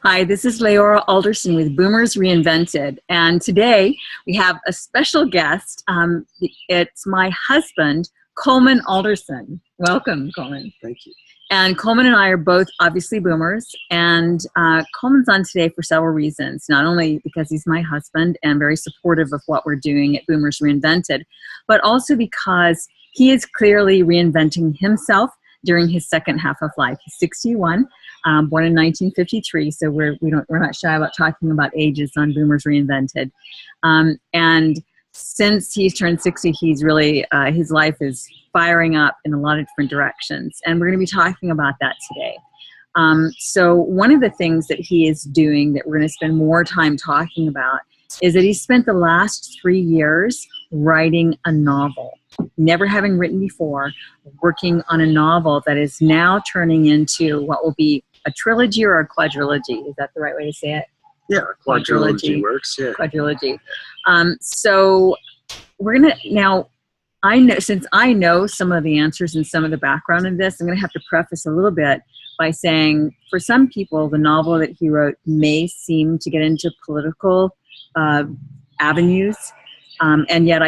Hi, this is LeAura Alderson with Boomers Reinvented, and today we have a special guest. It's my husband, Coleman Alderson. Welcome, Coleman. Thank you. And Coleman and I are both obviously boomers, and Coleman's on today for several reasons, not only because he's my husband and very supportive of what we're doing at Boomers Reinvented, but also because he is clearly reinventing himself during his second half of life. He's 61, born in 1953, so we're not shy about talking about ages on Boomers Reinvented. And since he's turned 60, he's really, his life is firing up in a lot of different directions, and we're going to be talking about that today. So one of the things that he is doing that we're going to spend more time talking about is that he spent the last 3 years writing a novel, never having written before, working on a novel that is now turning into what will be a trilogy or a quadrilogy. Is that the right way to say it? Yeah, quadrilogy works. Yeah, quadrilogy. So we're gonna now. I know, since I know some of the answers and some of the background in this, I'm going to have to preface a little bit by saying, for some people, the novel that he wrote may seem to get into political avenues. And yet,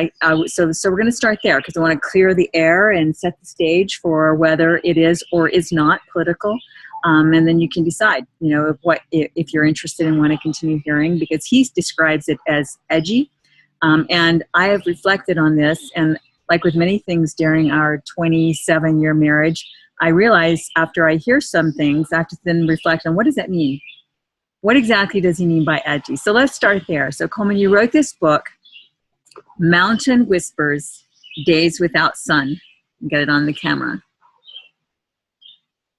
so we're going to start there because I want to clear the air and set the stage for whether it is or is not political. And then you can decide, if you're interested and want to continue hearing, because he describes it as edgy. And I have reflected on this, and like with many things during our 27-year marriage, I realize after I hear some things, I have to then reflect on, what does that mean? What exactly does he mean by edgy? So let's start there. So Coleman, you wrote this book, Mountain Whispers, Days Without Sun. Get it on the camera.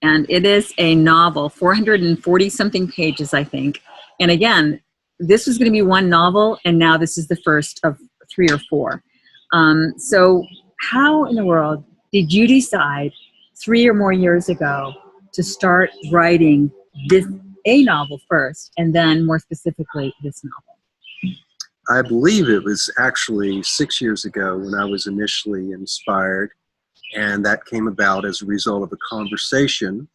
And it is a novel, 440-something pages, I think. And again, this was going to be one novel, and now this is the first of 3 or 4. So how in the world did you decide 3 or more years ago to start writing a novel first, and then more specifically this novel? I believe it was actually 6 years ago when I was initially inspired, and that came about as a result of a conversation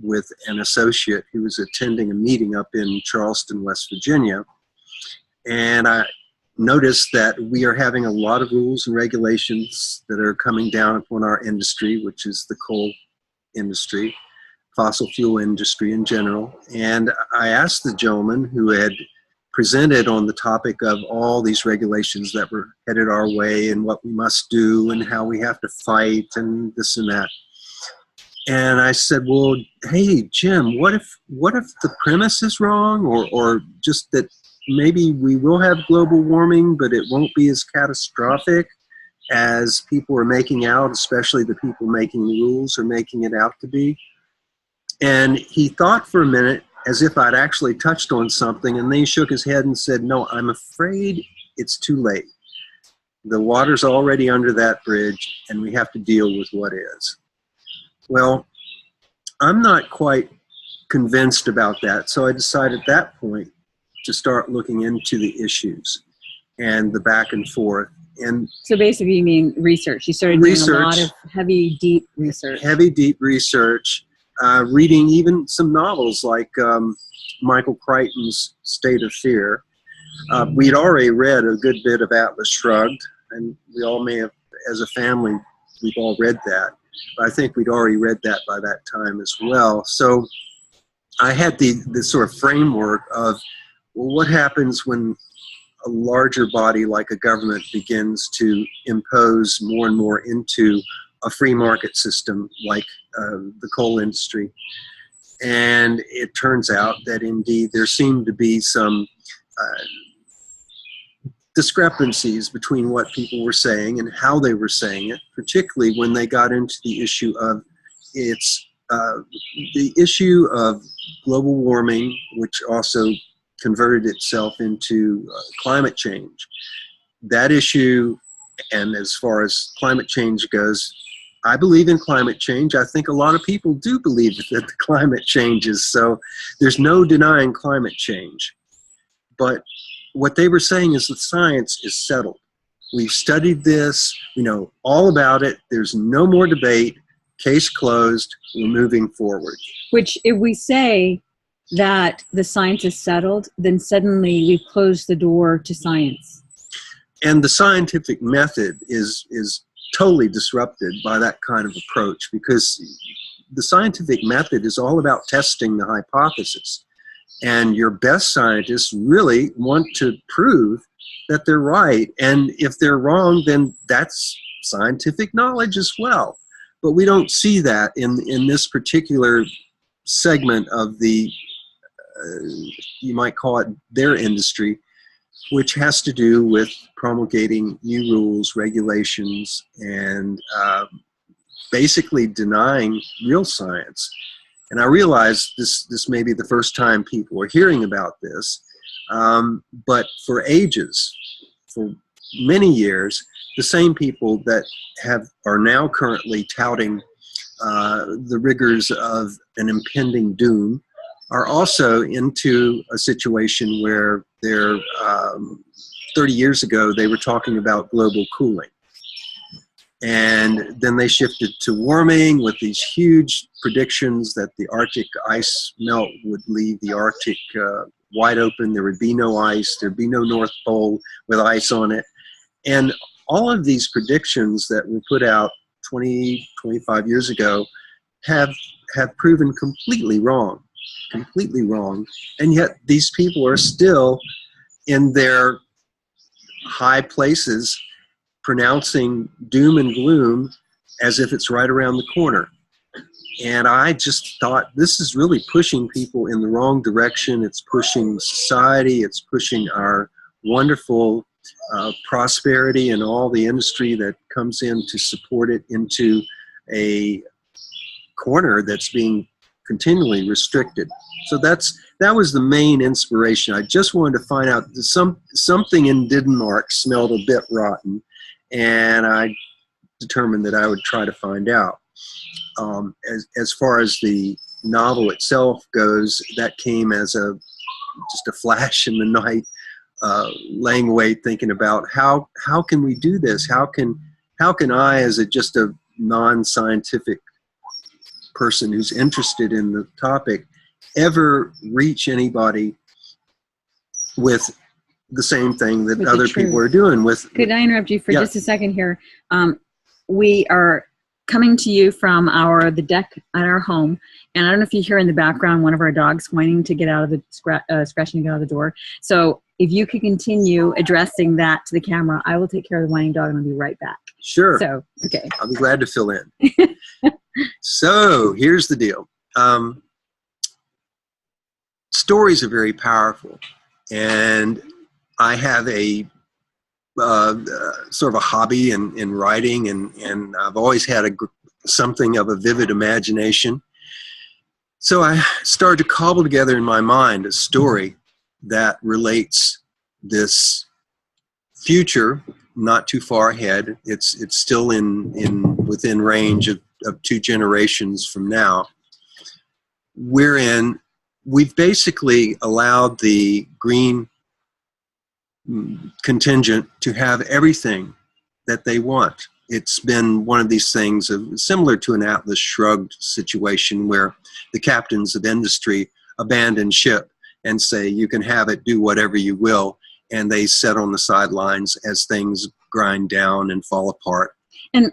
with an associate who was attending a meeting up in Charleston, West Virginia. And I noticed that we are having a lot of rules and regulations that are coming down upon our industry, which is the coal industry, fossil fuel industry in general. And I asked the gentleman who had presented on the topic of all these regulations that were headed our way and what we must do and how we have to fight and this and that. And I said, well, hey, Jim, what if the premise is wrong, or just that maybe we will have global warming, but it won't be as catastrophic as people are making out, especially the people making the rules are making it out to be. And he thought for a minute as if I'd actually touched on something, and then he shook his head and said, no, I'm afraid it's too late. The water's already under that bridge, and we have to deal with what is. Well, I'm not quite convinced about that, so I decided at that point to start looking into the issues and the back and forth. And so basically you mean research. You started doing a lot of heavy, deep research. Heavy, deep research. Reading even some novels like Michael Crichton's State of Fear. We'd already read a good bit of Atlas Shrugged, and we all may have, as a family, we've all read that. But I think we'd already read that by that time as well. So I had the sort of framework of, well, what happens when a larger body like a government begins to impose more and more into a free market system like the coal industry? And it turns out that indeed there seemed to be some discrepancies between what people were saying and how they were saying it, particularly when they got into the issue of the issue of global warming, which also converted itself into climate change. That issue, and as far as climate change goes, I believe in climate change. I think a lot of people do believe that the climate changes, so there's no denying climate change. But what they were saying is the science is settled. We've studied this, we know all about it, there's no more debate, case closed, we're moving forward. Which, if we say that the science is settled, then suddenly we've closed the door to science. And the scientific method is totally disrupted by that kind of approach, because the scientific method is all about testing the hypothesis. And your best scientists really want to prove that they're right. And if they're wrong, then that's scientific knowledge as well. But we don't see that in this particular segment of the, you might call it their industry, which has to do with promulgating new rules, regulations, and basically denying real science. And I realize this may be the first time people are hearing about this, but for ages, for many years, the same people that are now currently touting the rigors of an impending doom are also into a situation where they're 30 years ago they were talking about global cooling. And then they shifted to warming with these huge predictions that the Arctic ice melt would leave the Arctic wide open. There would be no ice. There'd be no North Pole with ice on it. And all of these predictions that were put out 20, 25 years ago have proven completely wrong. And yet these people are still in their high places pronouncing doom and gloom as if it's right around the corner. And I just thought, this is really pushing people in the wrong direction. It's pushing society. It's pushing our wonderful prosperity and all the industry that comes in to support it into a corner that's being continually restricted. So that was the main inspiration. I just wanted to find out that something in Denmark smelled a bit rotten, and I determined that I would try to find out. As far as the novel itself goes, that came as just a flash in the night, laying awake thinking about how can we do this? How can I, as just a non-scientific person who's interested in the topic, ever reach anybody with the same thing that other people are doing with. Could I interrupt you for just a second here? We are coming to you from the deck at our home, and I don't know if you hear in the background one of our dogs whining to get out of the scratching to get out of the door. So if you could continue addressing that to the camera, I will take care of the whining dog and I'll be right back. Sure. So okay, I'll be glad to fill in. So here's the deal. Stories are very powerful, and I have a sort of a hobby in writing, and I've always had something of a vivid imagination. So I started to cobble together in my mind a story that relates this future not too far ahead. It's still within range of 2 generations from now, wherein we've basically allowed the green contingent to have everything that they want. It's been one of these things similar to an Atlas Shrugged situation where the captains of industry abandon ship and say, you can have it, do whatever you will, and they sit on the sidelines as things grind down and fall apart. And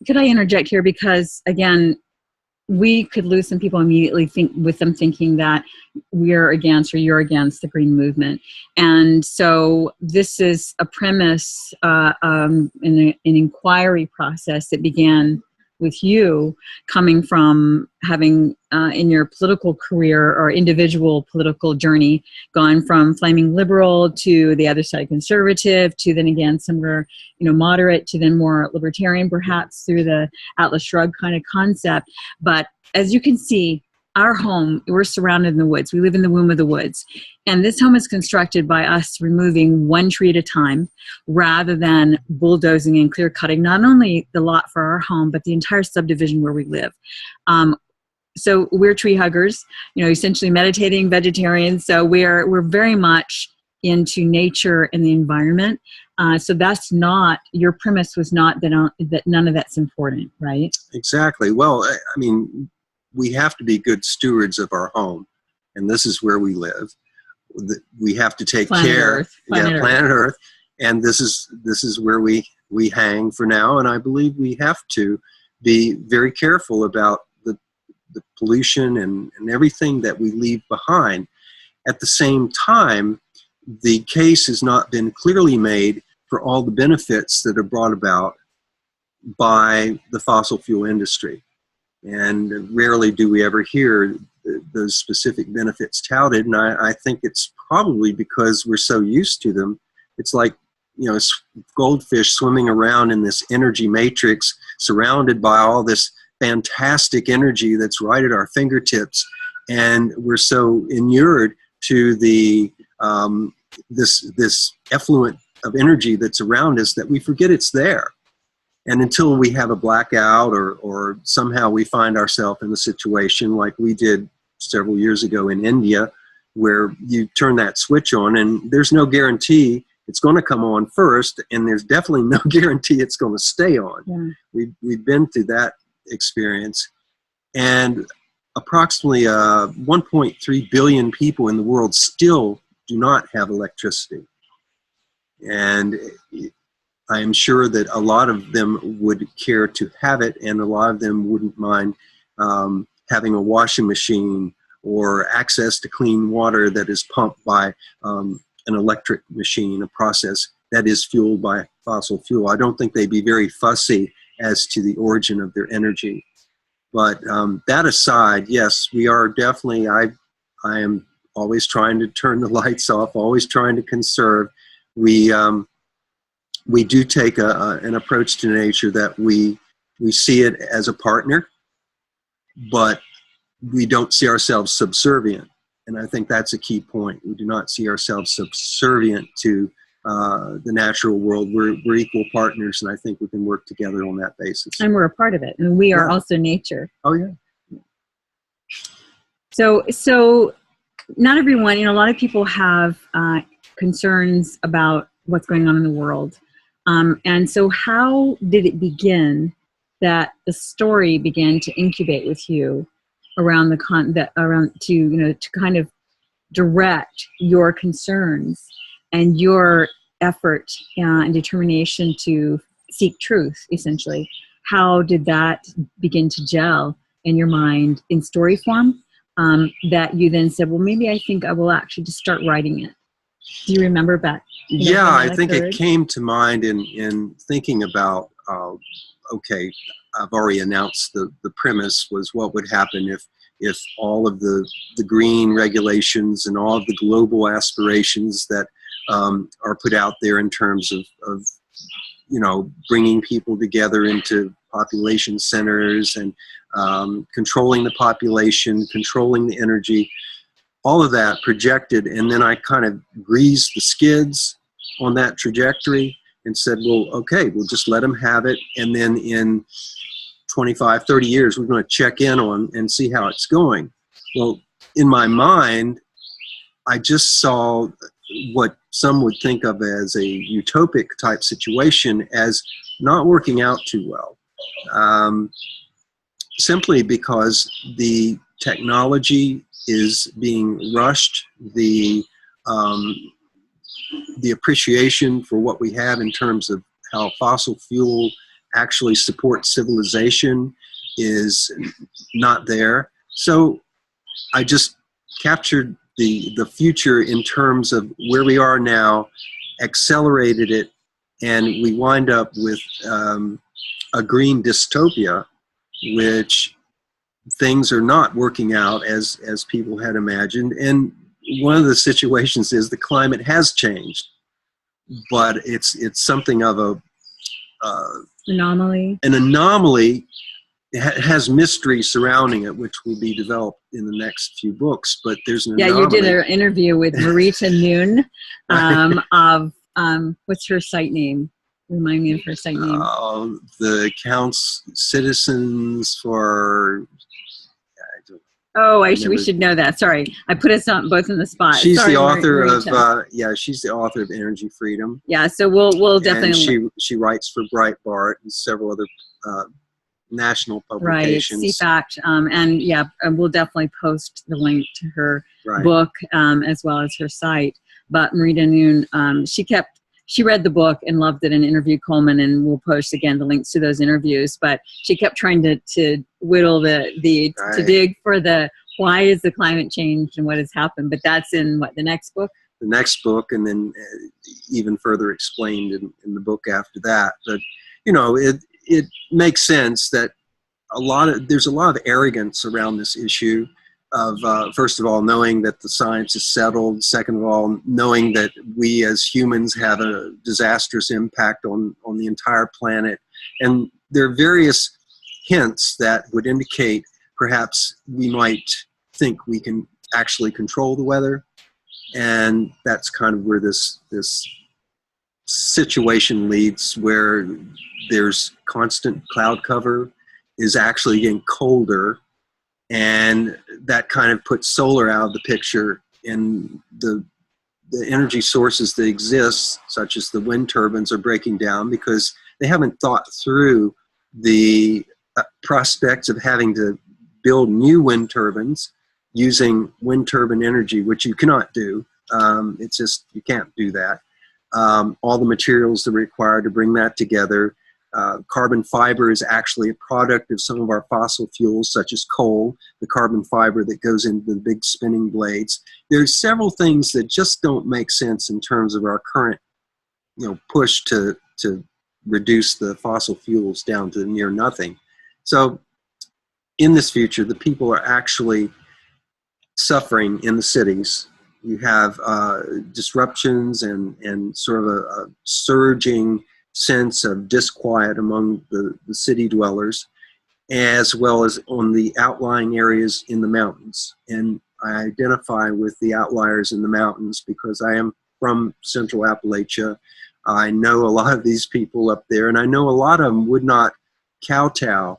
could I interject here, because again, we could lose some people immediately with them thinking that we're against or you're against the green movement. And so this is a premise in an inquiry process that began with you coming from having in your political career or individual political journey gone from flaming liberal to the other side conservative to then again somewhere moderate to then more libertarian, perhaps through the Atlas Shrugged kind of concept. But as you can see, our home, we're surrounded in the woods. We live in the womb of the woods. And this home is constructed by us removing one tree at a time rather than bulldozing and clear cutting not only the lot for our home, but the entire subdivision where we live. So we're tree huggers, essentially meditating vegetarians. So we're very much into nature and the environment. So that's not, your premise was not that none of that's important, right? Exactly. Well, I mean, we have to be good stewards of our home. and this is where we live. We have to take Planet care. Earth. Planet Earth. And this is where we hang for now. And I believe we have to be very careful about the pollution and everything that we leave behind. At the same time, the case has not been clearly made for all the benefits that are brought about by the fossil fuel industry. And rarely do we ever hear those specific benefits touted. And I think it's probably because we're so used to them. It's like, goldfish swimming around in this energy matrix, surrounded by all this fantastic energy that's right at our fingertips. And we're so inured to the this effluent of energy that's around us that we forget it's there. And until we have a blackout or somehow we find ourselves in a situation like we did several years ago in India, where you turn that switch on and there's no guarantee it's going to come on first, and there's definitely no guarantee it's going to stay on. Yeah. We've been through that experience. And approximately 1.3 billion people in the world still do not have electricity. And I am sure that a lot of them would care to have it, and a lot of them wouldn't mind having a washing machine or access to clean water that is pumped by an electric machine, a process that is fueled by fossil fuel. I don't think they'd be very fussy as to the origin of their energy. But that aside, yes, we are definitely, I am always trying to turn the lights off, always trying to conserve. We do take an approach to nature that we see it as a partner, but we don't see ourselves subservient. And I think that's a key point. We do not see ourselves subservient to the natural world. We're equal partners, and I think we can work together on that basis. And we're a part of it, and we are also nature. Oh, yeah. So not everyone, a lot of people have concerns about what's going on in the world. And so how did it begin that the story began to incubate with you around to kind of direct your concerns and your effort and determination to seek truth, essentially? How did that begin to gel in your mind in story form, that you then said, well, maybe I think I will actually just start writing it? Do you remember back? Yeah, I think it came to mind in thinking about, okay, I've already announced the premise was what would happen if all of the green regulations and all of the global aspirations that are put out there in terms of bringing people together into population centers and controlling the population, controlling the energy, all of that projected. And then I kind of greased the skids on that trajectory and said, well, okay, we'll just let them have it. And then in 25, 30 years, we're going to check in on and see how it's going. Well, in my mind, I just saw what some would think of as a utopic type situation as not working out too well. Simply because the technology is being rushed, the appreciation for what we have in terms of how fossil fuel actually supports civilization is not there. So I just captured the future in terms of where we are now, accelerated it, and we wind up with a green dystopia, which things are not working out as people had imagined. And one of the situations is the climate has changed, but it's something of a anomaly. An anomaly. It has mystery surrounding it, which will be developed in the next few books. But there's an anomaly. You did an interview with Marita Noon of what's her site name? Remind me of her site name. The Citizens for. We should know that. Sorry, I put us on both in the spot. She's Sorry, the author Marita. of she's the author of Energy Freedom. Yeah, so we'll definitely. And she writes for Breitbart and several other national Right, publications. CFACT, and yeah, and we'll definitely post the link to her Right. book as well as her site. But Marita Noon, she read the book and loved it and interviewed Coleman, and we'll post again the links to those interviews. But she kept trying to whittle to dig for the why is the climate change and what has happened. But that's in the next book? The next book, and then even further explained in the book after that. But it makes sense that there's a lot of arrogance around this issue of first of all knowing that the science is settled, second of all knowing that we as humans have a disastrous impact on the entire planet, and there are various hints that would indicate perhaps we might think we can actually control the weather, and that's kind of where this situation leads, where there's constant cloud cover, is actually getting colder, and that kind of puts solar out of the picture, and the energy sources that exist, such as the wind turbines, are breaking down because they haven't thought through the prospects of having to build new wind turbines using wind turbine energy, which you cannot do. It's just, you can't do that. All the materials that are required to bring that together. Carbon fiber is actually a product of some of our fossil fuels, such as coal, the carbon fiber that goes into the big spinning blades. There's several things that just don't make sense in terms of our current push to reduce the fossil fuels down to near nothing. So in this future, the people are actually suffering in the cities. You have disruptions and sort of a surging sense of disquiet among the city dwellers, as well as on the outlying areas in the mountains. And I identify with the outliers in the mountains because I am from Central Appalachia. I know a lot of these people up there, and I know a lot of them would not kowtow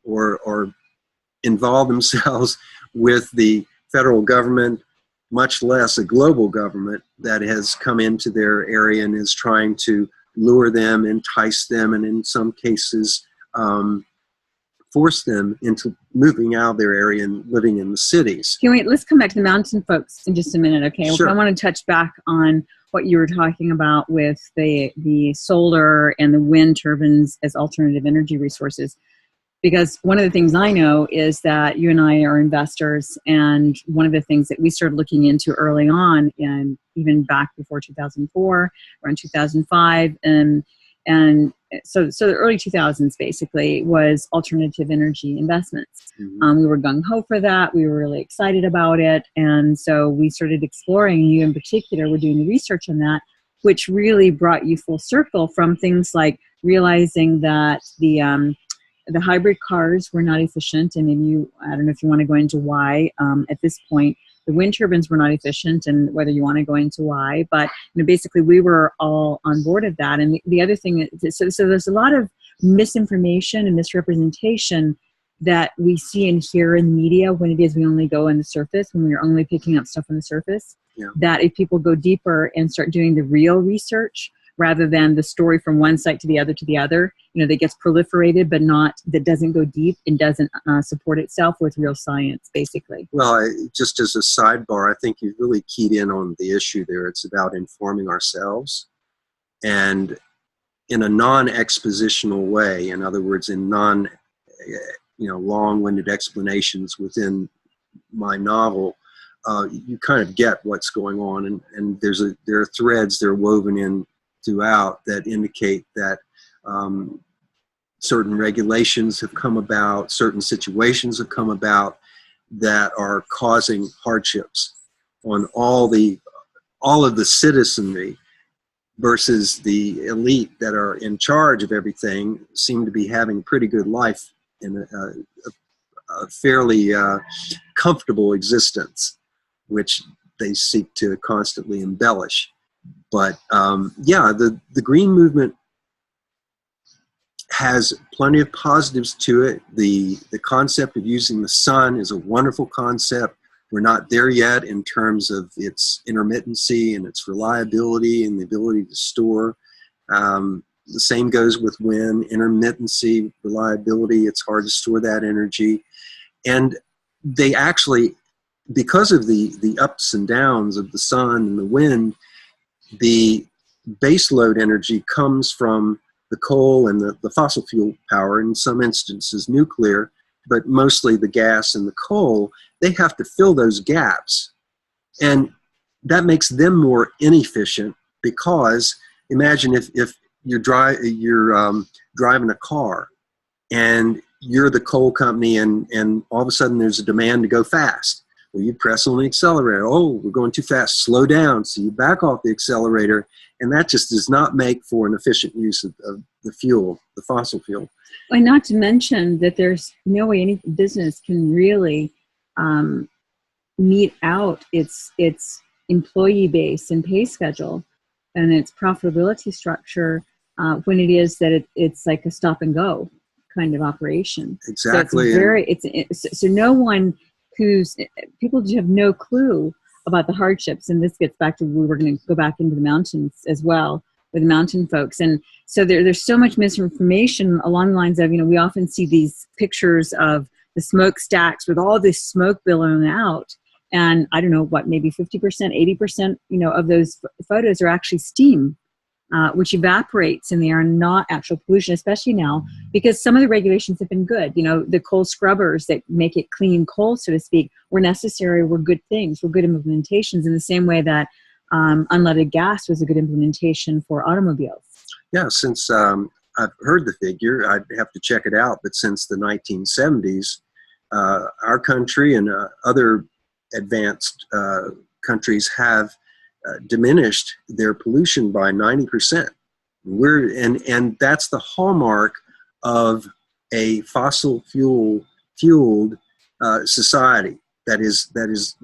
or involve themselves with the federal government, much less a global government that has come into their area and is trying to lure them, entice them, and in some cases force them into moving out of their area and living in the cities. Okay, wait, let's come back to the mountain folks in just a minute, okay? Sure. I want to touch back on what you were talking about with the solar and the wind turbines as alternative energy resources. Because one of the things I know is that you and I are investors, and one of the things that we started looking into early on, and even back before 2004, around 2005, and so the early 2000s basically was alternative energy investments. Mm-hmm. We were gung-ho for that. We were really excited about it, and so we started exploring. You in particular were doing the research on that, which really brought you full circle from things like realizing that the hybrid cars were not efficient, and maybe I don't know if you want to go into why at this point. The wind turbines were not efficient, and whether you want to go into why. But basically, we were all on board of that. And the other thing is, so there's a lot of misinformation and misrepresentation that we see and hear in the media when it is we only go on the surface, when we're only picking up stuff on the surface. Yeah. That if people go deeper and start doing the real research, rather than the story from one site to the other, that gets proliferated, but that doesn't go deep and doesn't support itself with real science, basically. Well, just as a sidebar, I think you've really keyed in on the issue there. It's about informing ourselves, and in a non-expositional way. In other words, in long-winded explanations within my novel, you kind of get what's going on, and there are threads that are woven in throughout that indicate that certain regulations have come about, certain situations have come about that are causing hardships on all of the citizenry, versus the elite that are in charge of everything seem to be having a pretty good life in a fairly comfortable existence, which they seek to constantly embellish. But the green movement has plenty of positives to it. The concept of using the sun is a wonderful concept. We're not there yet in terms of its intermittency and its reliability and the ability to store. The same goes with wind, intermittency, reliability. It's hard to store that energy. And they actually, because of the ups and downs of the sun and the wind, the base load energy comes from the coal and the fossil fuel power, in some instances nuclear, but mostly the gas and the coal. They have to fill those gaps. And that makes them more inefficient, because imagine if you're driving a car and you're the coal company, and all of a sudden there's a demand to go fast. Well, you press on the accelerator. Oh, we're going too fast. Slow down. So you back off the accelerator, and that just does not make for an efficient use of the fuel, the fossil fuel. And not to mention that there's no way any business can really meet out its employee base and pay schedule and its profitability structure when it is that it's like a stop and go kind of operation. Exactly. So no one people have no clue about the hardships, and this gets back to, we're going to go back into the mountains as well with the mountain folks. And so there's so much misinformation along the lines of, we often see these pictures of the smokestacks with all this smoke billowing out. And I don't know what, maybe 50%, 80%, of those photos are actually steam, which evaporates in the air, and not actual pollution, especially now, because some of the regulations have been good. The coal scrubbers that make it clean coal, so to speak, were necessary, were good things, were good implementations, in the same way that unleaded gas was a good implementation for automobiles. Yeah, since I've heard the figure, I'd have to check it out, but since the 1970s, our country and other advanced countries have diminished their pollution by 90%. And that's the hallmark of a fossil fueled society that is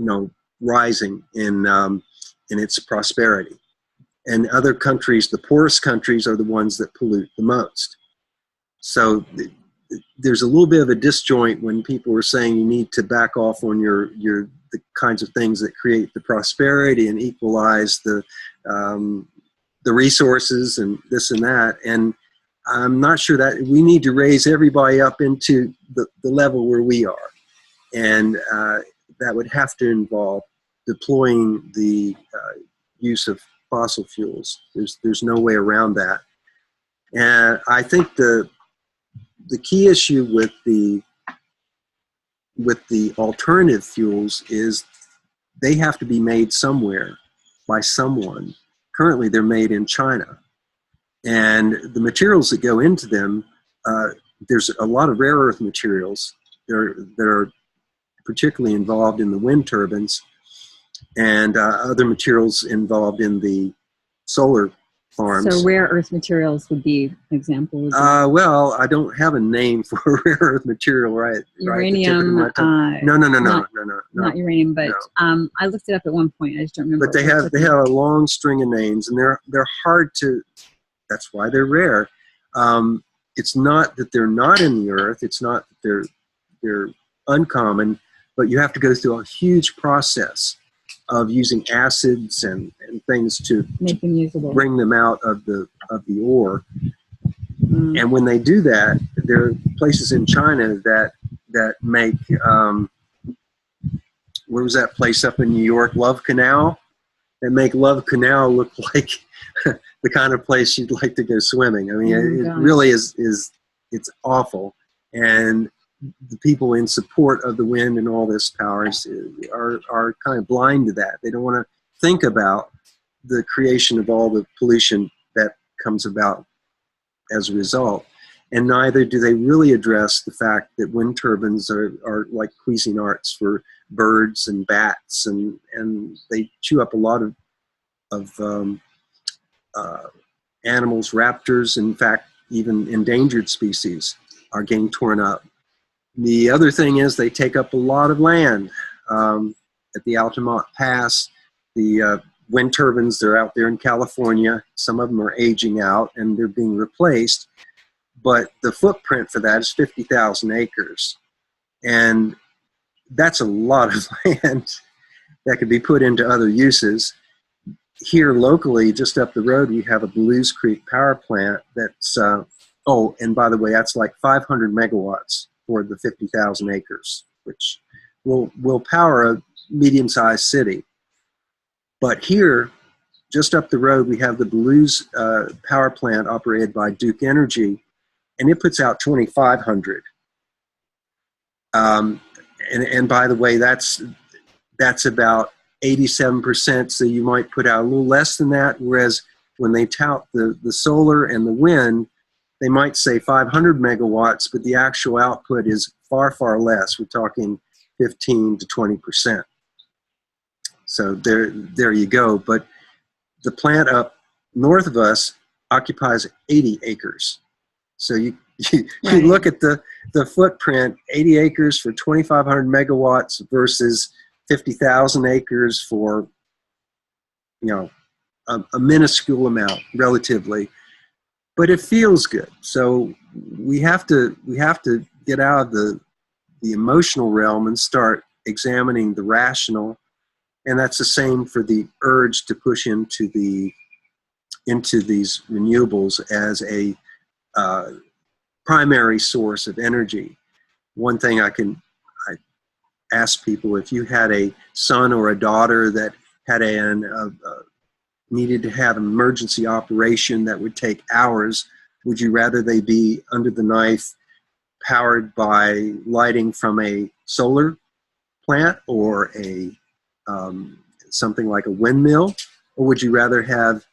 rising in its prosperity. And other countries, the poorest countries, are the ones that pollute the most. So there's a little bit of a disjoint when people are saying you need to back off on the kinds of things that create the prosperity and equalize the resources and this and that. And I'm not sure that we need to raise everybody up into the level where we are. And that would have to involve deploying the use of fossil fuels. There's no way around that. And I think the key issue with the alternative fuels is they have to be made somewhere by someone. Currently, they're made in China. And the materials that go into them, there's a lot of rare earth materials that are particularly involved in the wind turbines, and other materials involved in the solar farms. So rare earth materials would be an example. Well, I don't have a name for a rare earth material, right? Uranium. No. Not uranium, but no. I looked it up at one point. I just don't remember. But they have a long string of names, and they're hard to. That's why they're rare. It's not that they're not in the earth. It's not that they're uncommon, but you have to go through a huge process of using acids and things to make them usable, bring them out of the ore. And when they do that, there are places in China that make where was that place up in New York, Love Canal? That make Love Canal look like the kind of place you'd like to go swimming. I mean, it really is it's awful. And the people in support of the wind and all this power are kind of blind to that. They don't want to think about the creation of all the pollution that comes about as a result. And neither do they really address the fact that wind turbines are like Cuisinarts for birds and bats, and they chew up a lot of animals, raptors. In fact, even endangered species are getting torn up. The other thing is they take up a lot of land. At the Altamont Pass, the wind turbines, they're out there in California. Some of them are aging out and they're being replaced. But the footprint for that is 50,000 acres. And that's a lot of land that could be put into other uses. here locally, just up the road, we have a Blues Creek power plant that's, oh, and by the way, that's like 500 megawatts for the 50,000 acres, which will power a medium-sized city. But here, just up the road, we have the Blues power plant operated by Duke Energy, and it puts out 2,500. And by the way, that's about 87%, so you might put out a little less than that, whereas when they tout the solar and the wind, they might say 500 megawatts, but the actual output is far, far less. We're talking 15 to 20%. So there you go. But the plant up north of us occupies 80 acres. So you look at the footprint, 80 acres for 2,500 megawatts versus 50,000 acres for, a minuscule amount relatively, but it feels good. So we have to get out of the emotional realm and start examining the rational, and that's the same for the urge to push into these renewables as a primary source of energy. One thing I ask people, if you had a son or a daughter that had needed to have an emergency operation that would take hours, would you rather they be under the knife powered by lighting from a solar plant or something like a windmill, or would you rather have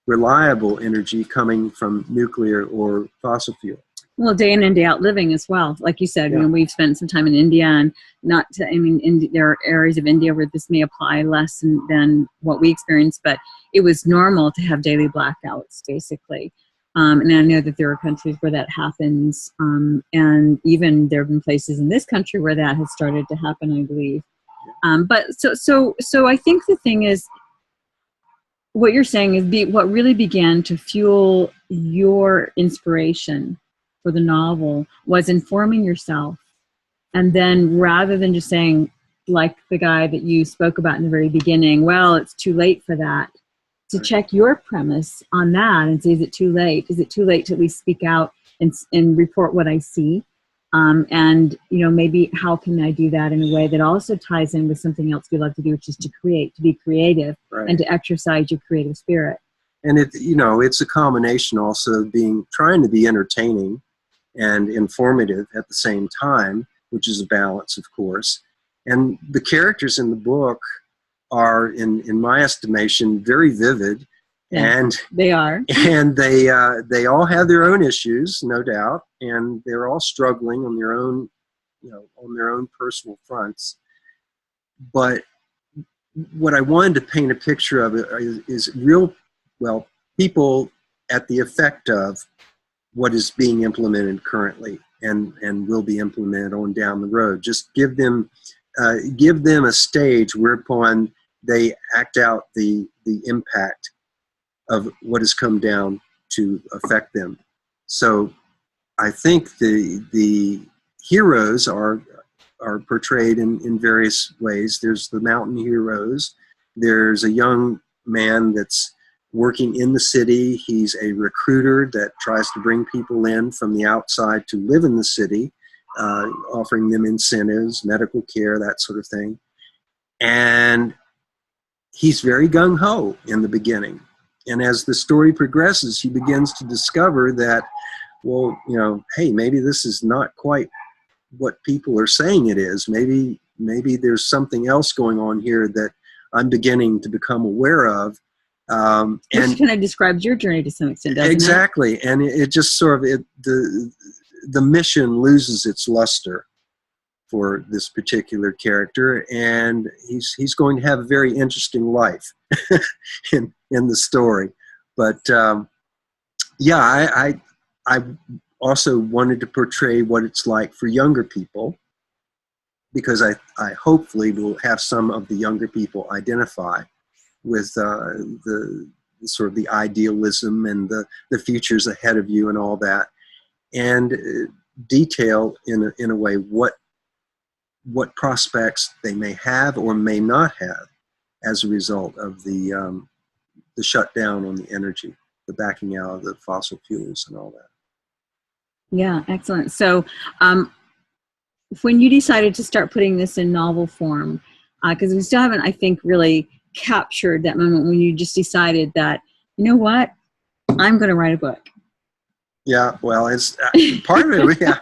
reliable energy coming from nuclear or fossil fuel? Well, day in and day out living as well. Like you said, Yeah. We've spent some time in India, and there are areas of India where this may apply less than what we experienced, but it was normal to have daily blackouts, basically. And I know that there are countries where that happens, and even there have been places in this country where that has started to happen, I believe. But so I think the thing is, what you're saying is what really began to fuel your inspiration for the novel was informing yourself. And then rather than just saying, like the guy that you spoke about in the very beginning, well, it's too late for that, to check your premise on that and say, is it too late? Is it too late to at least speak out and report what I see? And, maybe how can I do that in a way that also ties in with something else we love to do, which is to create, to be creative, right, and to exercise your creative spirit. And it's a combination also of trying to be entertaining and informative at the same time, which is a balance, of course. And the characters in the book are, in my estimation, very vivid. Yeah, and they are. And they all have their own issues, no doubt, and they're all struggling on their own, on their own personal fronts. But what I wanted to paint a picture of it is real, people at the effect of what is being implemented currently and will be implemented on down the road. Just give them a stage whereupon they act out the impact of what has come down to affect them. So I think the heroes are portrayed in various ways. There's the mountain heroes. There's a young man that's working in the city. He's a recruiter that tries to bring people in from the outside to live in the city, offering them incentives, medical care, that sort of thing. And he's very gung-ho in the beginning. And as the story progresses, he begins to discover that, hey, maybe this is not quite what people are saying it is. Maybe there's something else going on here that I'm beginning to become aware of. And which kind of describes your journey to some extent, doesn't exactly. it? And it just sort of, the mission loses its luster for this particular character, and he's going to have a very interesting life in the story. But I also wanted to portray what it's like for younger people, because I hopefully will have some of the younger people identify with the sort of the idealism and the futures ahead of you and all that, and detail in a way what prospects they may have or may not have as a result of the the shutdown on the energy, the backing out of the fossil fuels and all that. Yeah, excellent. So when you decided to start putting this in novel form, because we still haven't, I think, really captured that moment when you just decided that, you know what, I'm going to write a book. Yeah, well, it's part of it. Yeah,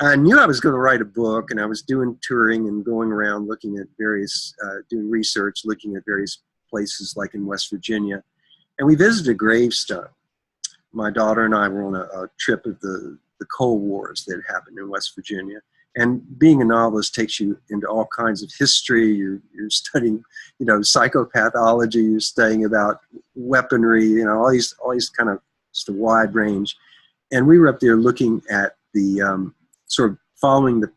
I knew I was going to write a book, and I was doing touring and going around looking at various, doing research, looking at various places like in West Virginia, and we visited a gravestone. My daughter and I were on a trip of the Coal Wars that happened in West Virginia. And being a novelist takes you into all kinds of history. You're studying, psychopathology. You're studying about weaponry. All these kind of just a wide range. And we were up there looking at the sort of following the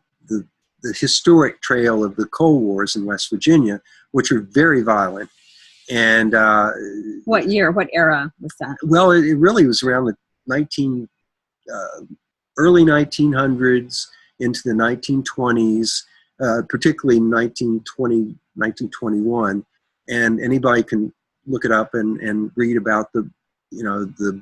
historic trail of the Coal Wars in West Virginia, which are very violent. And what year? What era was that? Well, it really was around the early 1900s into the 1920s, particularly 1920, 1921. And anybody can look it up and read about the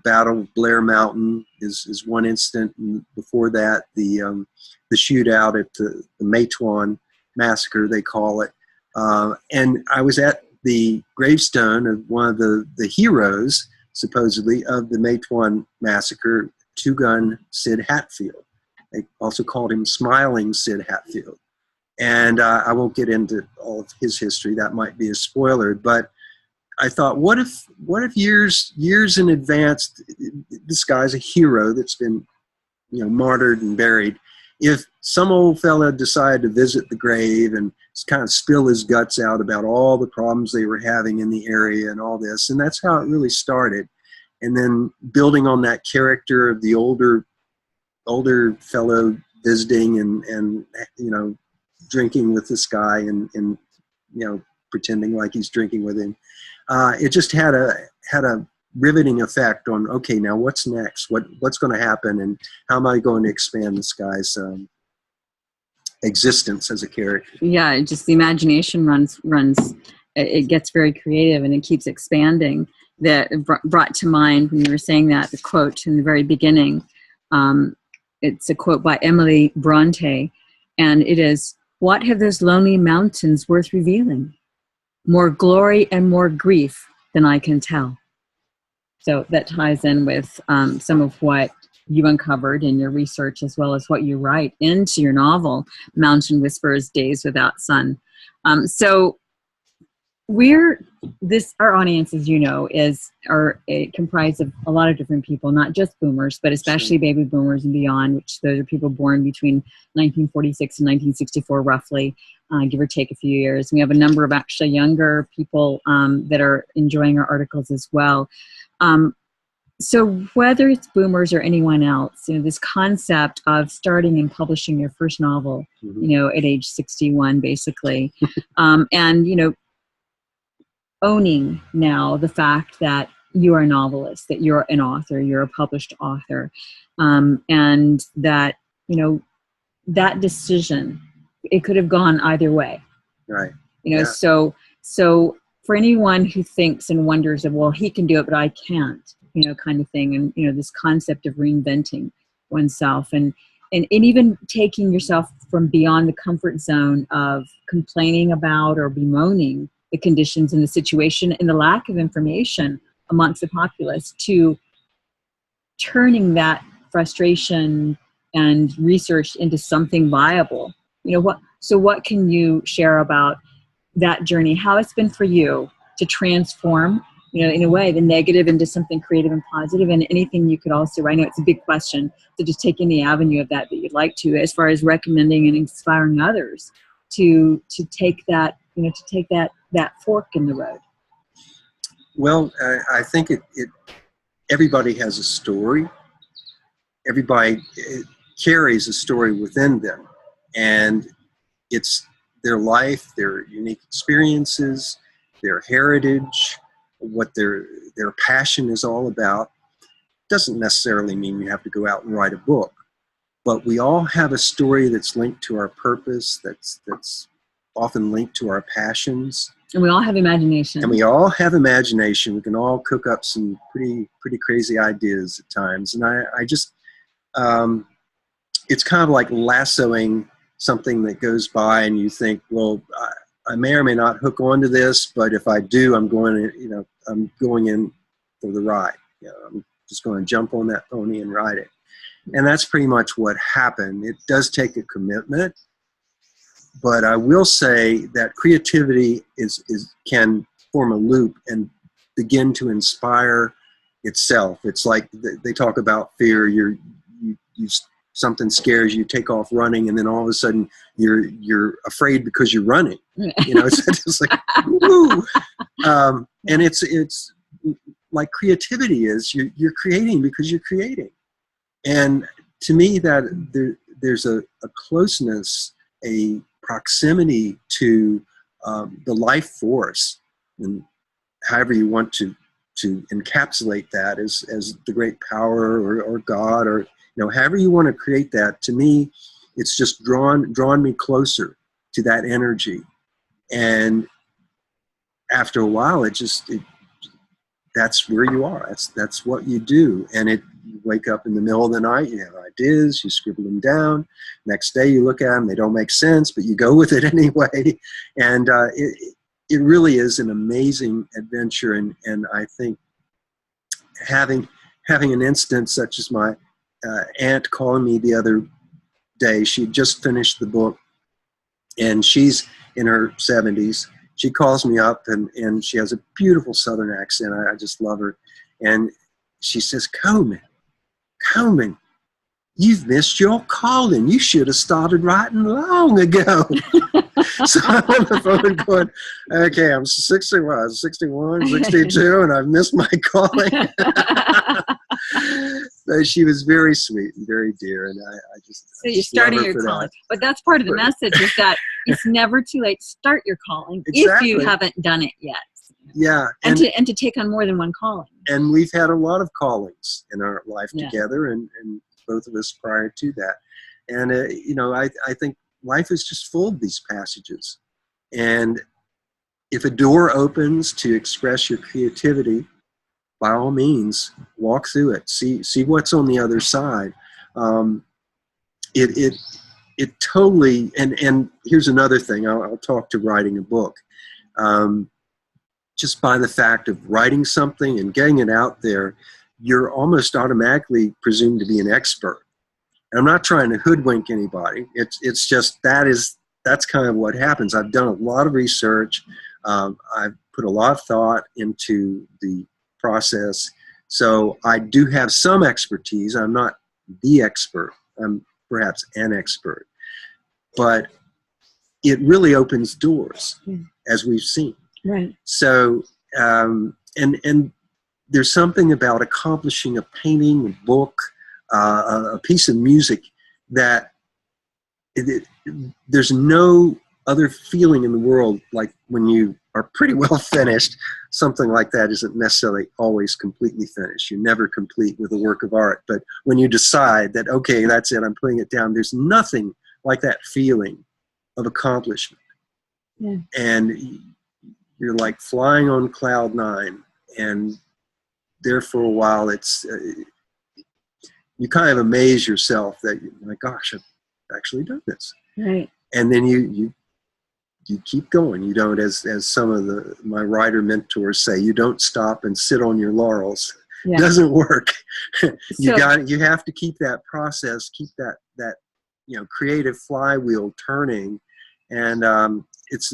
Battle of Blair Mountain is one incident. And before that, the shootout at the Matewan Massacre, they call it. And I was at the gravestone of one of the heroes, supposedly, of the Matewan Massacre, Two-Gun Sid Hatfield. They also called him Smiling Sid Hatfield. And I won't get into all of his history. That might be a spoiler. But I thought, what if years in advance, this guy's a hero that's been, martyred and buried. If some old fella decided to visit the grave and kind of spill his guts out about all the problems they were having in the area and all this, and that's how it really started. And then building on that character of the older fellow visiting and drinking with this guy and pretending like he's drinking with him. It just had a riveting effect on, okay, now what's next? What's going to happen, and how am I going to expand this guy's existence as a character? Yeah, just the imagination runs. It gets very creative, and it keeps expanding. That brought to mind when you were saying that, the quote in the very beginning. It's a quote by Emily Bronte, and it is, "What have those lonely mountains worth revealing? More glory and more grief than I can tell." So that ties in with some of what you uncovered in your research, as well as what you write into your novel, Mountain Whispers, Days Without Sun. So our audience, as you know, are comprised of a lot of different people, not just boomers, but especially baby boomers and beyond, which those are people born between 1946 and 1964, roughly, give or take a few years. We have a number of actually younger people that are enjoying our articles as well. So whether it's boomers or anyone else, this concept of starting and publishing your first novel, at age 61, basically, and, owning now the fact that you are a novelist, that you're an author, you're a published author, and that, that decision, it could have gone either way. Right. So for anyone who thinks and wonders of, well, he can do it, but I can't, kind of thing. And, this concept of reinventing oneself and even taking yourself from beyond the comfort zone of complaining about or bemoaning the conditions and the situation and the lack of information amongst the populace, to turning that frustration and research into something viable. What can you share about that journey, how it's been for you to transform, in a way, the negative into something creative and positive, and anything you could also, I know it's a big question, so just take any avenue of that you'd like to, as far as recommending and inspiring others to take that, that fork in the road. Well, I think everybody has a story. Everybody carries a story within them, and it's their life, their unique experiences, their heritage, what their passion is all about. Doesn't necessarily mean you have to go out and write a book, but we all have a story that's linked to our purpose, that's often linked to our passions. And we all have imagination. And we all have imagination. We can all cook up some pretty crazy ideas at times. And I just, it's kind of like lassoing something that goes by, and you think, well, I may or may not hook onto this, but if I do, I'm going in for the ride. I'm just going to jump on that pony and ride it. And that's pretty much what happened. It does take a commitment, but I will say that creativity can form a loop and begin to inspire itself. It's like they talk about fear. You something scares you, take off running, and then all of a sudden you're afraid because you're running. It's just like woo. And it's like creativity is you're creating because you're creating. And to me, that there's a closeness, a proximity to the life force, and however you want to encapsulate that as the great power or God, or however you want to create that. To me, it's just drawn me closer to that energy. And after a while, that's where you are. That's what you do. And you wake up in the middle of the night, you have ideas, you scribble them down. Next day you look at them, they don't make sense, but you go with it anyway. And it really is an amazing adventure. And I think having an instance such as my aunt calling me the other day, she just finished the book, and she's in her 70s. She calls me up, and she has a beautiful Southern accent. I just love her. And she says, Coleman, you've missed your calling. You should have started writing long ago. So I'm on the phone going, okay, I'm 61, 62, and I've missed my calling. So she was very sweet and very dear, and I just so you're starting your calling. But that's part of the message, is that it's never too late to start your calling. Exactly. If you haven't done it yet. Yeah. And to take on more than one calling. And we've had a lot of callings in our life together, and both of us prior to that. And, I think life is just full of these passages. And if a door opens to express your creativity, by all means, walk through it. See what's on the other side. It totally, and here's another thing. I'll talk to writing a book. Just by the fact of writing something and getting it out there, you're almost automatically presumed to be an expert. And I'm not trying to hoodwink anybody. It's just that's kind of what happens. I've done a lot of research. I've put a lot of thought into the process. So I do have some expertise. I'm not the expert. I'm perhaps an expert. But it really opens doors, as we've seen. Right. So, and there's something about accomplishing a painting, a book, a piece of music that there's no other feeling in the world like when you are pretty well finished. Something like that isn't necessarily always completely finished. You're never complete with a work of art. But when you decide that, okay, that's it, I'm putting it down, there's nothing like that feeling of accomplishment. Yeah. And you're like flying on cloud 9, and there for a while it's you kind of amaze yourself that, my gosh, I've actually done this. Right. And then you keep going. You don't, as some of my writer mentors say, you don't stop and sit on your laurels. Yeah. It doesn't work. You have to keep that process, keep that creative flywheel turning, and it's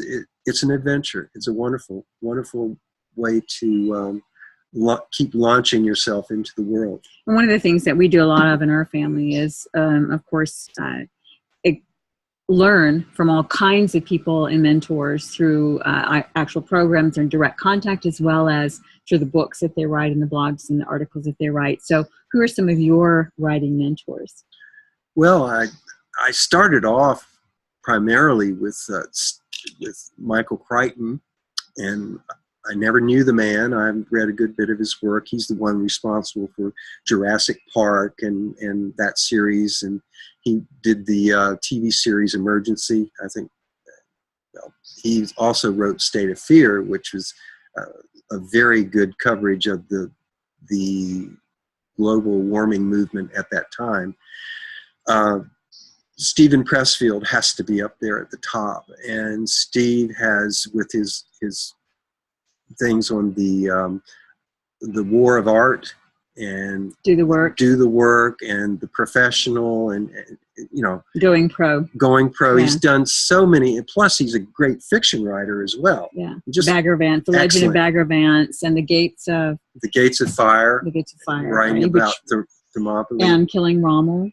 an adventure. It's a wonderful way to keep launching yourself into the world. And one of the things that we do a lot of in our family is, of course, learn from all kinds of people and mentors through actual programs and direct contact, as well as through the books that they write and the blogs and the articles that they write. So who are some of your writing mentors? Well, I started off primarily with Michael Crichton, and I never knew the man. I've read a good bit of his work. He's the one responsible for Jurassic Park and that series, and he did the TV series Emergency, I think well, he also wrote State of Fear, which was a very good coverage of the global warming movement at that time. Stephen Pressfield has to be up there at the top, and Steve has, with his things on the war of art and Do the work and the professional and going pro. Yeah. He's done so many, plus he's a great fiction writer as well. Yeah, Bagger Vance, the Legend of Bagger Vance, and the Gates of Fire. Writing about the Thermopylae and Killing Rommel.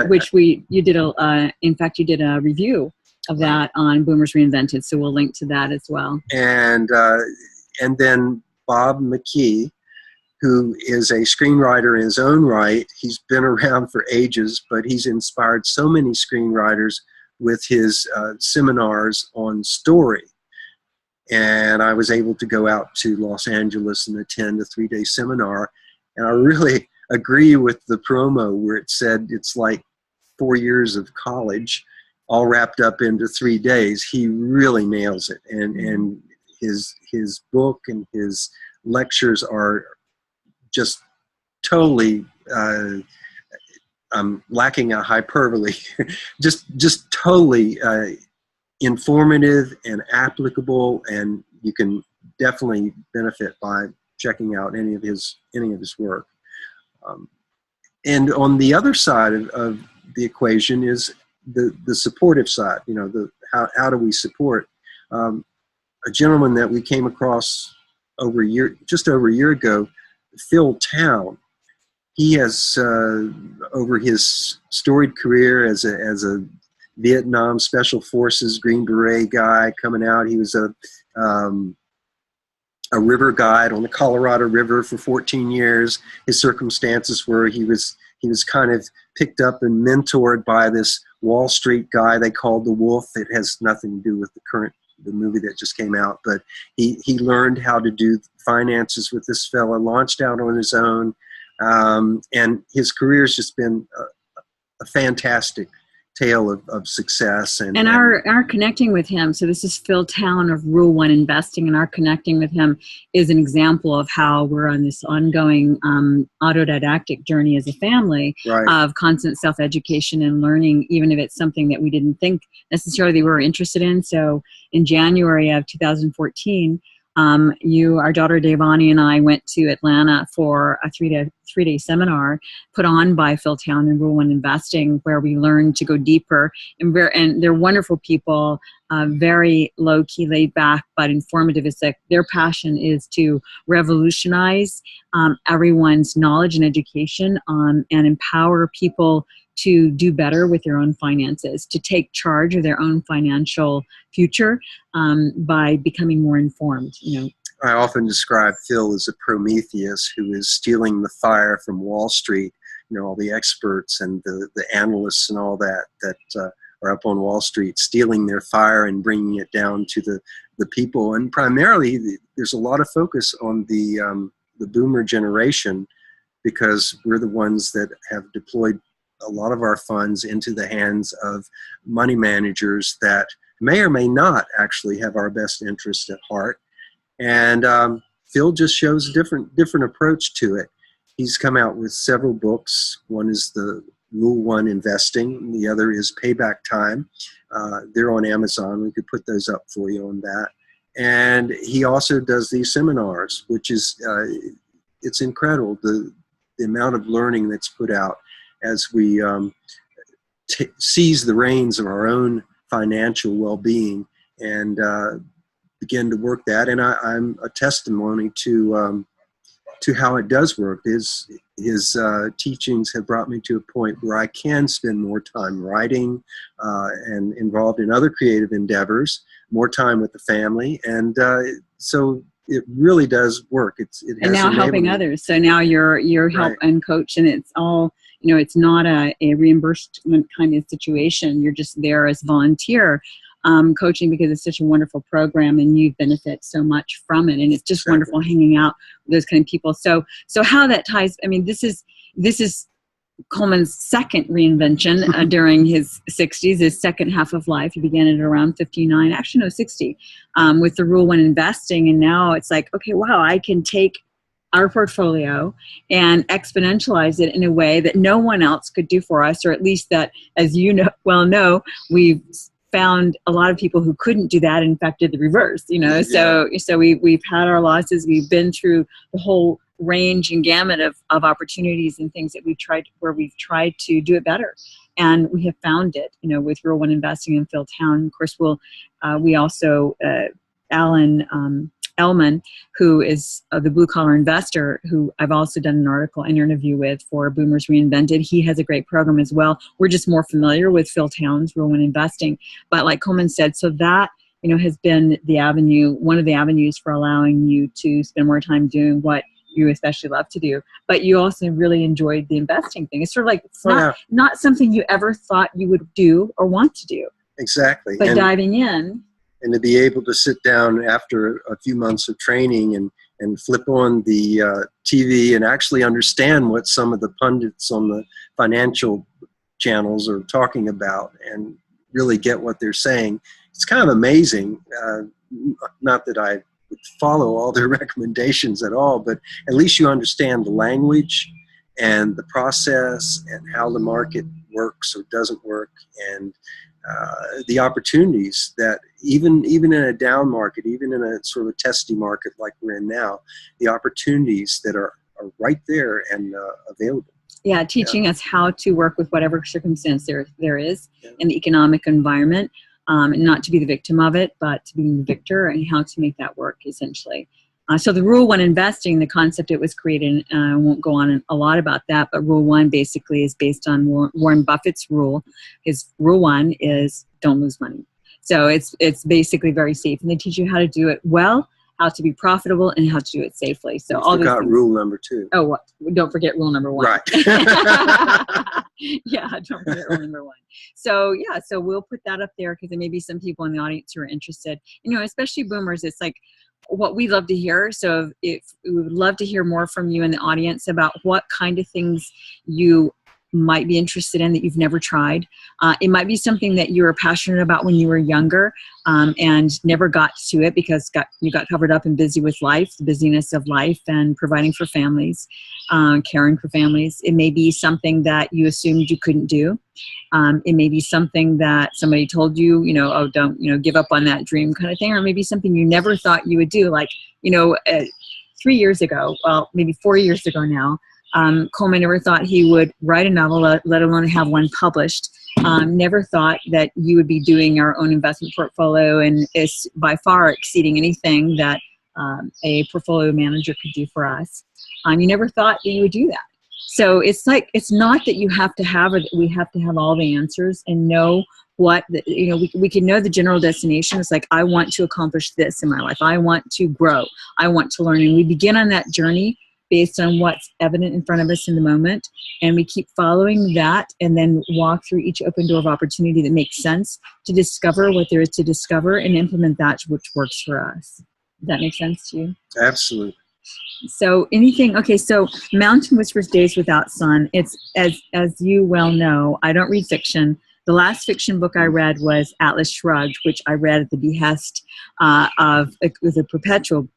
Which you did a review of that on Boomers Reinvented, so we'll link to that as well. And then Bob McKee, who is a screenwriter in his own right. He's been around for ages, but he's inspired so many screenwriters with his seminars on story. And I was able to go out to Los Angeles and attend a 3-day seminar. And I really agree with the promo where it said it's like 4 years of college all wrapped up into 3 days. He really nails it. And his book and his lectures are just totally, I'm lacking a hyperbole, just totally informative and applicable, and you can definitely benefit by checking out any of his work. And on the other side of the equation is the supportive side. How do we support? A gentleman that we came across just over a year ago, Phil Town. He has, over his storied career as a Vietnam Special Forces Green Beret guy coming out, he was a river guide on the Colorado River for 14 years. His circumstances were he was kind of picked up and mentored by this Wall Street guy they called the Wolf. It has nothing to do with the movie that just came out, but he learned how to do finances with this fella, launched out on his own, and his career's just been a fantastic tale of success. And our connecting with him, so this is Phil Town of Rule 1 Investing, and our connecting with him is an example of how we're on this ongoing autodidactic journey as a family, right, of constant self-education and learning, even if it's something that we didn't think necessarily we were interested in. So in January of 2014, our daughter Devani and I went to Atlanta for a three-day seminar put on by Phil Town and Rule 1 Investing, where we learned to go deeper. And they're wonderful people, very low-key, laid back, but informative. It's like their passion is to revolutionize everyone's knowledge and education, and empower people to do better with their own finances, to take charge of their own financial future by becoming more informed. I often describe Phil as a Prometheus who is stealing the fire from Wall Street. All the experts and the analysts and all that are up on Wall Street, stealing their fire and bringing it down to the people. And primarily, there's a lot of focus on the boomer generation, because we're the ones that have deployed a lot of our funds into the hands of money managers that may or may not actually have our best interest at heart. And Phil just shows a different approach to it. He's come out with several books. One is the Rule 1 Investing. The other is Payback Time. They're on Amazon. We could put those up for you on that. And he also does these seminars, which is it's incredible, the amount of learning that's put out as we seize the reins of our own financial well-being and begin to work that. And I'm a testimony to how it does work. His teachings have brought me to a point where I can spend more time writing and involved in other creative endeavors, more time with the family, and so it really does work. It has and now helping others. So now you're help and coach, and it's all, it's not a reimbursement kind of situation. You're just there as volunteer coaching, because it's such a wonderful program and you benefit so much from it. And it's just wonderful hanging out with those kind of people. So how that ties, this is Coleman's second reinvention during his 60s, his second half of life. He began it around 59, actually no, 60, with the Rule 1 investing. And now it's like, okay, wow, I can take our portfolio and exponentialize it in a way that no one else could do for us, or at least that, as you know, we've found a lot of people who couldn't do that, in fact, did the reverse, Yeah. So we've had our losses. We've been through the whole range and gamut of opportunities and things that we've tried to do it better. And we have found it, with Rule 1 investing in Phil Town. Of course, we also, Alan Ellman, who is the blue collar investor, who I've also done an article and interview with for Boomers Reinvented. He has a great program as well. We're just more familiar with Phil Town's Rule 1 investing. But like Coleman said, so that, has been one of the avenues for allowing you to spend more time doing what you especially love to do, but you also really enjoyed the investing thing. It's sort of like, it's not something you ever thought you would do or want to do. Exactly. But diving in. And to be able to sit down after a few months of training and flip on the TV and actually understand what some of the pundits on the financial channels are talking about and really get what they're saying. It's kind of amazing. Not that I would follow all their recommendations at all, but at least you understand the language and the process and how the market works or doesn't work, and the opportunities that even in a down market, even in a sort of a testy market like we're in now, the opportunities that are right there and available. Yeah, teaching us how to work with whatever circumstance there is in the economic environment, and not to be the victim of it, but to be the victor, and how to make that work, essentially. So the Rule 1 investing, the concept it was created, I won't go on a lot about that, but Rule 1 basically is based on Warren Buffett's rule. His Rule 1 is don't lose money. So it's basically very safe. And they teach you how to do it well, how to be profitable, and how to do it safely. So all those things. Rule number 2. Oh, what? Don't forget rule number 1. Right. Yeah, don't forget rule number 1. So so we'll put that up there because there may be some people in the audience who are interested. Especially boomers. It's like what we love to hear. So if we would love to hear more from you in the audience about what kind of things you might be interested in that you've never tried. It might be something that you were passionate about when you were younger and never got to it because you got covered up and busy with life, the busyness of life and providing for families, caring for families. It may be something that you assumed you couldn't do. It may be something that somebody told you, oh, don't, give up on that dream kind of thing. Or maybe something you never thought you would do. Like, 3 years ago, well, maybe 4 years ago now, Coleman never thought he would write a novel, let alone have one published. Never thought that you would be doing our own investment portfolio, and it's by far exceeding anything that a portfolio manager could do for us. You never thought that you would do that. So it's like, it's not that you have to have it. We have to have all the answers and know what, we can know the general destination. It's like, I want to accomplish this in my life. I want to grow. I want to learn. And we begin on that journey based on what's evident in front of us in the moment. And we keep following that and then walk through each open door of opportunity that makes sense to discover what there is to discover and implement that which works for us. Does that make sense to you? Absolutely. So so Mountain Whispers Days Without Sun, it's, as you well know, I don't read fiction. The last fiction book I read was Atlas Shrugged, which I read at the behest with a perpetual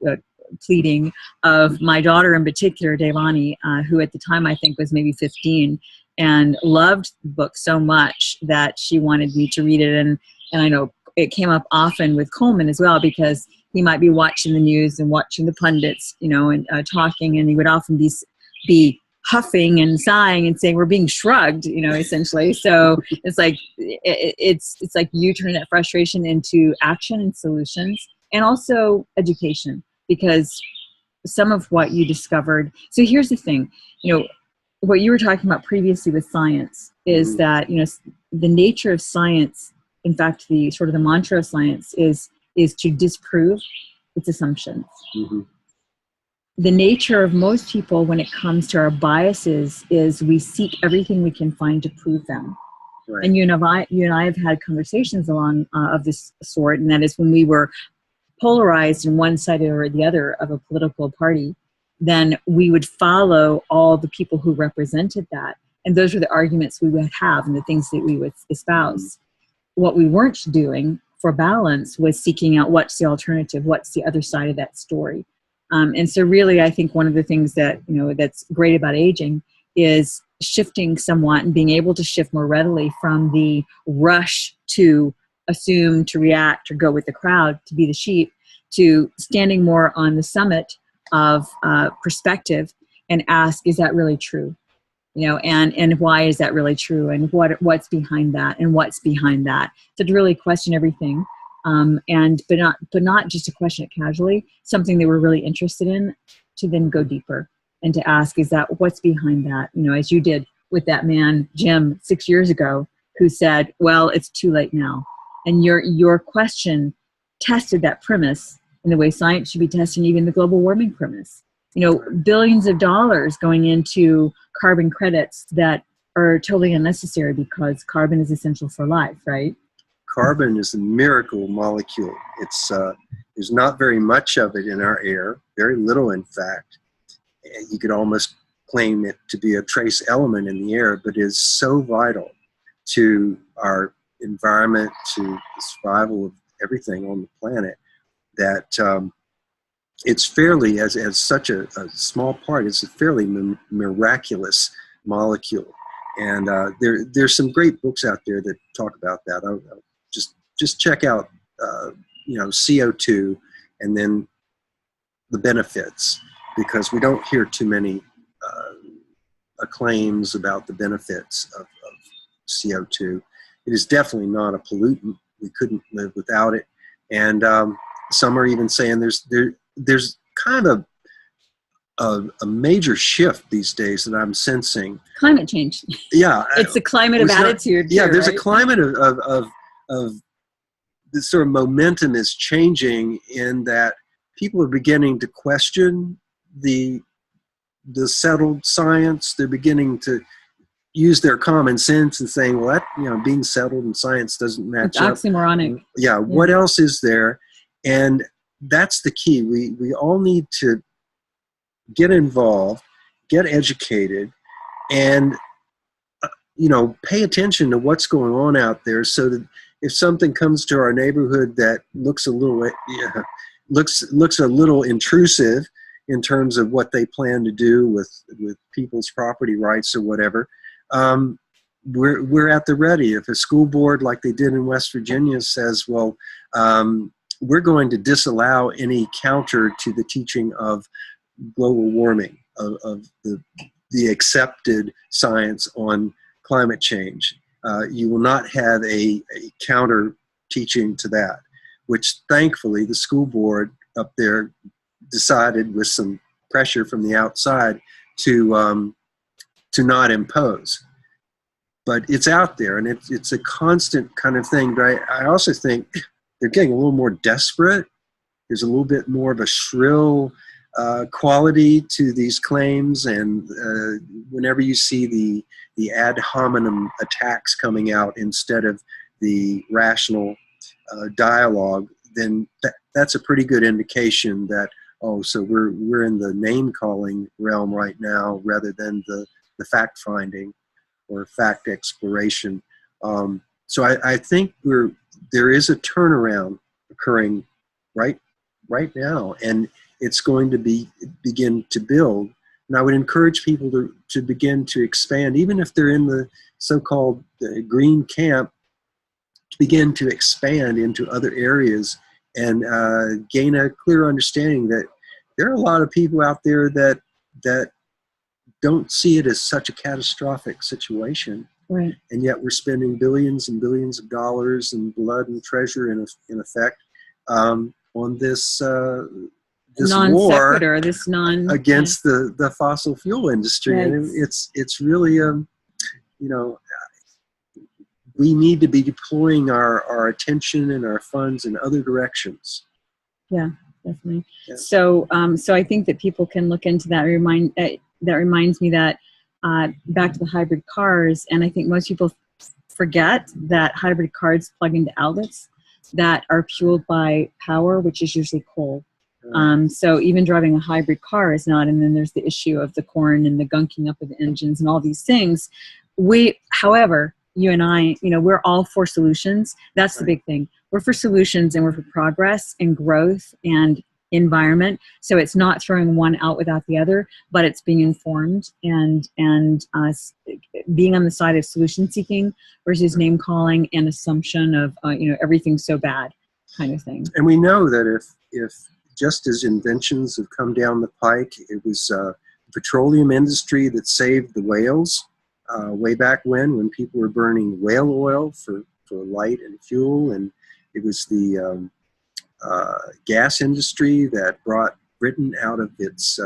pleading of my daughter in particular, Devani, who at the time I think was maybe 15, and loved the book so much that she wanted me to read it. And I know it came up often with Coleman as well, because he might be watching the news and watching the pundits, and talking, and he would often be huffing and sighing and saying, we're being shrugged, essentially. So it's like, it's like you turn that frustration into action and solutions, and also education, because some of what you discovered. So here's the thing, what you were talking about previously with science is that, the nature of science, in fact, the sort of the mantra of science is to disprove its assumptions. Mm-hmm. The nature of most people when it comes to our biases is we seek everything we can find to prove them. Right. And you and I have had conversations along of this sort, and that is when we were polarized in one side or the other of a political party, then we would follow all the people who represented that. And those were the arguments we would have and the things that we would espouse. What we weren't doing for balance was seeking out what's the alternative, what's the other side of that story. And so really, I think one of the things that, that's great about aging is shifting somewhat and being able to shift more readily from the rush to assume, to react, or go with the crowd, to be the sheep, to standing more on the summit of perspective and ask, is that really true? And why is that really true? And what's behind that? And what's behind that? So to really question everything, but not just to question it casually, something they were really interested in, to then go deeper and to ask, is that what's behind that? As you did with that man, Jim, 6 years ago, who said, well, it's too late now. And your question tested that premise in the way science should be testing even the global warming premise. Billions of dollars going into carbon credits that are totally unnecessary because carbon is essential for life, right? Carbon is a miracle molecule. It's there's not very much of it in our air, very little, in fact. You could almost claim it to be a trace element in the air, but it is so vital to our environment, to the survival of everything on the planet, that it's fairly, as such a small part, it's a fairly miraculous molecule. And there's some great books out there that talk about that. I'll just check out CO2 and then the benefits, because we don't hear too many claims about the benefits of CO2. It is definitely not a pollutant. We couldn't live without it. And some are even saying there's kind of a major shift these days that I'm sensing. Climate change. Yeah. It's a climate of attitude. Yeah, there's right? a climate of this sort of momentum is changing, in that people are beginning to question the settled science. They're beginning to use their common sense and saying, well, that, being settled in science doesn't match up. It's oxymoronic. Yeah, what else is there? And that's the key. We all need to get involved, get educated, and pay attention to what's going on out there, so that if something comes to our neighborhood that looks a little intrusive in terms of what they plan to do with people's property rights or whatever, we're at the ready. If a school board, like they did in West Virginia, says, well, we're going to disallow any counter to the teaching of global warming, of the accepted science on climate change, you will not have a counter teaching to that, which thankfully the school board up there decided, with some pressure from the outside, to not impose. But it's out there, and it's a constant kind of thing. But I also think they're getting a little more desperate. There's a little bit more of a shrill quality to these claims, and whenever you see the ad hominem attacks coming out instead of the rational dialogue, then that's a pretty good indication that, so we're in the name calling realm right now, rather than the fact finding or fact exploration. So I think there is a turnaround occurring right now, and it's going to begin to build. And I would encourage people to begin to expand, even if they're in the so-called green camp, to begin to expand into other areas and gain a clear understanding that there are a lot of people out there that don't see it as such a catastrophic situation. Right. And yet we're spending billions and billions of dollars and blood and treasure, in effect, on this war against the fossil fuel industry. Right. And it's really, we need to be deploying our attention and our funds in other directions. Yeah, definitely. Yeah. So I think that people can look into that. That reminds me that back to the hybrid cars, and I think most people forget that hybrid cars plug into outlets that are fueled by power, which is usually coal. So even driving a hybrid car is not, and then there's the issue of the corn and the gunking up of the engines and all these things. However, you and I, we're all for solutions. That's the big thing. We're for solutions and we're for progress and growth and environment. So it's not throwing one out without the other, but it's being informed and being on the side of solution seeking versus name calling and assumption of everything's so bad kind of thing. And we know that if just as inventions have come down the pike, it was the petroleum industry that saved the whales way back when people were burning whale oil for light and fuel, and it was the gas industry that brought Britain out of its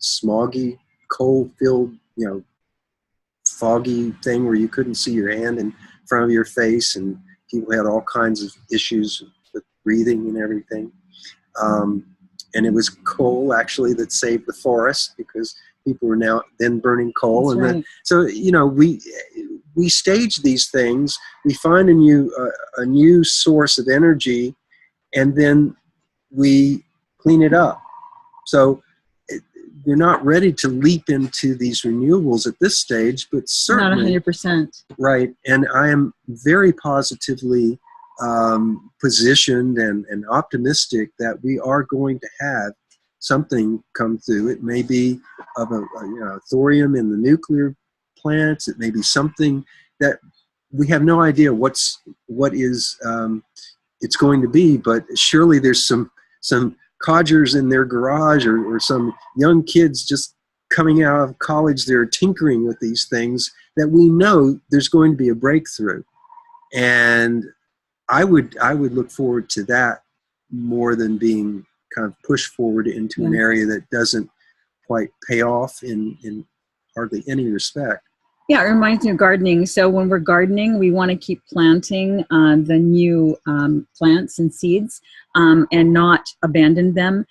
smoggy, coal-filled, foggy thing where you couldn't see your hand in front of your face, and people had all kinds of issues with breathing and everything. And it was coal actually that saved the forest, because people were then burning coal. That's and right. then, so we stage these things. We find a new source of energy, and then we clean it up. So we're not ready to leap into these renewables at this stage, but certainly not 100%. Right. And I am very positively positioned and optimistic that we are going to have something come through. It may be of a thorium in the nuclear plants. It may be something that we have no idea what is it's going to be, but surely there's some codgers in their garage or some young kids just coming out of college. They're tinkering with these things that we know there's going to be a breakthrough. And I would look forward to that more than being kind of pushed forward into an area that doesn't quite pay off in hardly any respect. Yeah, it reminds me of gardening. So when we're gardening, we want to keep planting the new plants and seeds and not abandon them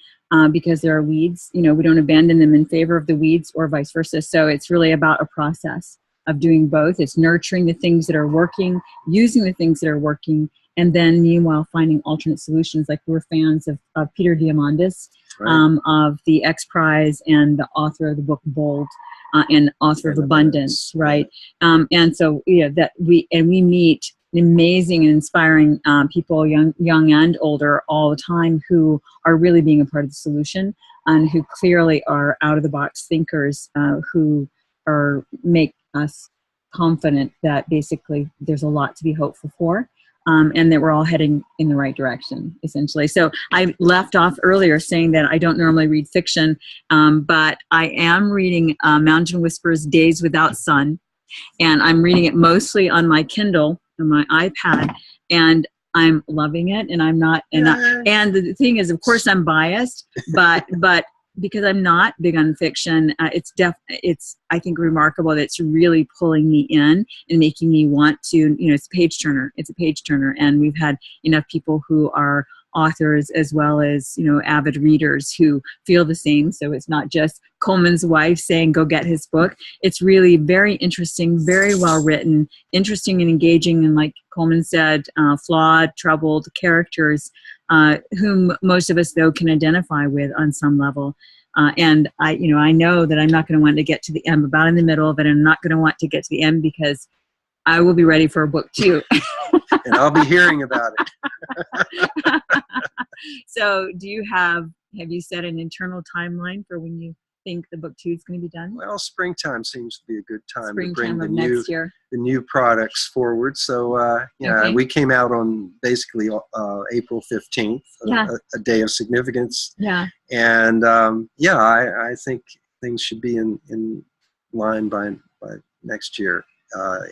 because there are weeds. We don't abandon them in favor of the weeds or vice versa. So it's really about a process of doing both. It's nurturing the things that are working, using the things that are working, and then meanwhile finding alternate solutions. Like we're fans of Peter Diamandis, of the X Prize and the author of the book Bold. And author of Abundance, right? And so that we meet amazing and inspiring people, young and older, all the time, who are really being a part of the solution and who clearly are out of the box thinkers, who make us confident that basically there's a lot to be hopeful for. And that we're all heading in the right direction, essentially. So I left off earlier saying that I don't normally read fiction, but I am reading Mountain Whispers, Days Without Sun, and I'm reading it mostly on my Kindle, on my iPad, and I'm loving it. And I'm not, and the thing is, of course, I'm biased, but because I'm not big on fiction, it's I think remarkable that it's really pulling me in and making me want to, it's a page turner. It's a page turner. And we've had enough people who are authors as well as, avid readers who feel the same. So it's not just Coleman's wife saying, go get his book. It's really very interesting, very well written, interesting and engaging. And like Coleman said, flawed, troubled characters, whom most of us though can identify with on some level. And I know that I'm not going to want to get to the end, about in the middle of it. I'm not going to want to get to the end because I will be ready for a book too. And I'll be hearing about it. So have you set an internal timeline for when you think the book 2 is going to be done? Well, springtime seems to be a good time to Springtime bring the new products forward. So, we came out on basically April 15th, a day of significance. Yeah. And I think things should be in line by next year.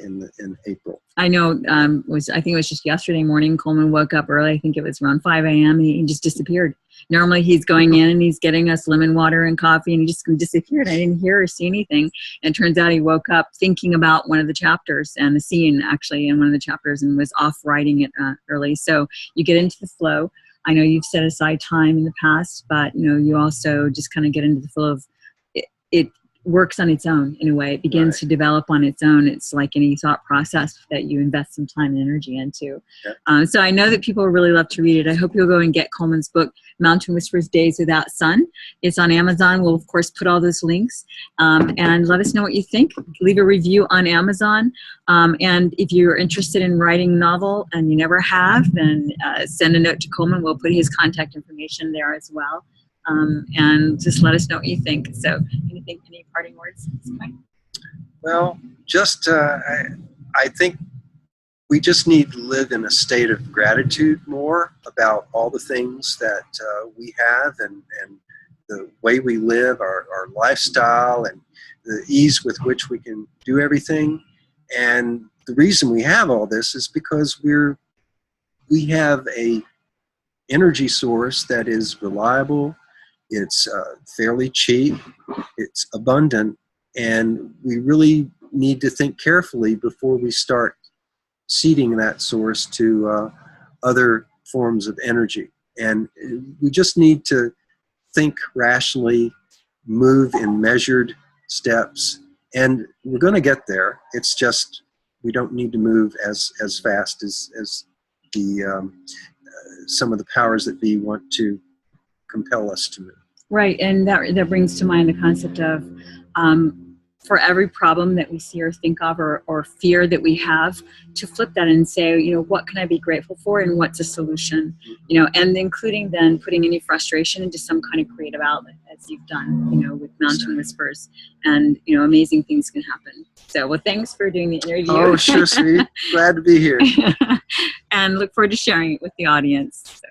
In April. I know. I think it was just yesterday morning. Coleman woke up early. I think it was around 5 a.m. and he just disappeared. Normally he's going in and he's getting us lemon water and coffee, and he just disappeared. I didn't hear or see anything. And it turns out he woke up thinking about one of the chapters and the scene actually in one of the chapters, and was off writing it early. So you get into the flow. I know you've set aside time in the past, but you also just kind of get into the flow of it. works on its own in a way. It begins to develop on its own. It's like any thought process that you invest some time and energy into. So I know that people really love to read it. I hope you'll go and get Coleman's book, Mountain Whispers, Days Without Sun. It's on Amazon. We'll, of course, put all those links. And let us know what you think. Leave a review on Amazon. And if you're interested in writing a novel and you never have, then send a note to Coleman. We'll put his contact information there as well. And just let us know what you think. So any parting words? Well, just I think we just need to live in a state of gratitude more about all the things that we have and the way we live, our lifestyle, and the ease with which we can do everything. And the reason we have all this is because we have a energy source that is reliable. It's fairly cheap, it's abundant, and we really need to think carefully before we start ceding that source to other forms of energy. And we just need to think rationally, move in measured steps, and we're going to get there. It's just we don't need to move as fast as the some of the powers that be want to compel us to move. Right, and that brings to mind the concept of for every problem that we see or think of or fear that we have, to flip that and say, you know, what can I be grateful for and what's a solution? You know, and including then putting any frustration into some kind of creative outlet, as you've done, you know, with Mountain Whispers, and, you know, amazing things can happen. So, well, thanks for doing the interview. Oh, sure, sweetie. Glad to be here. And look forward to sharing it with the audience. So.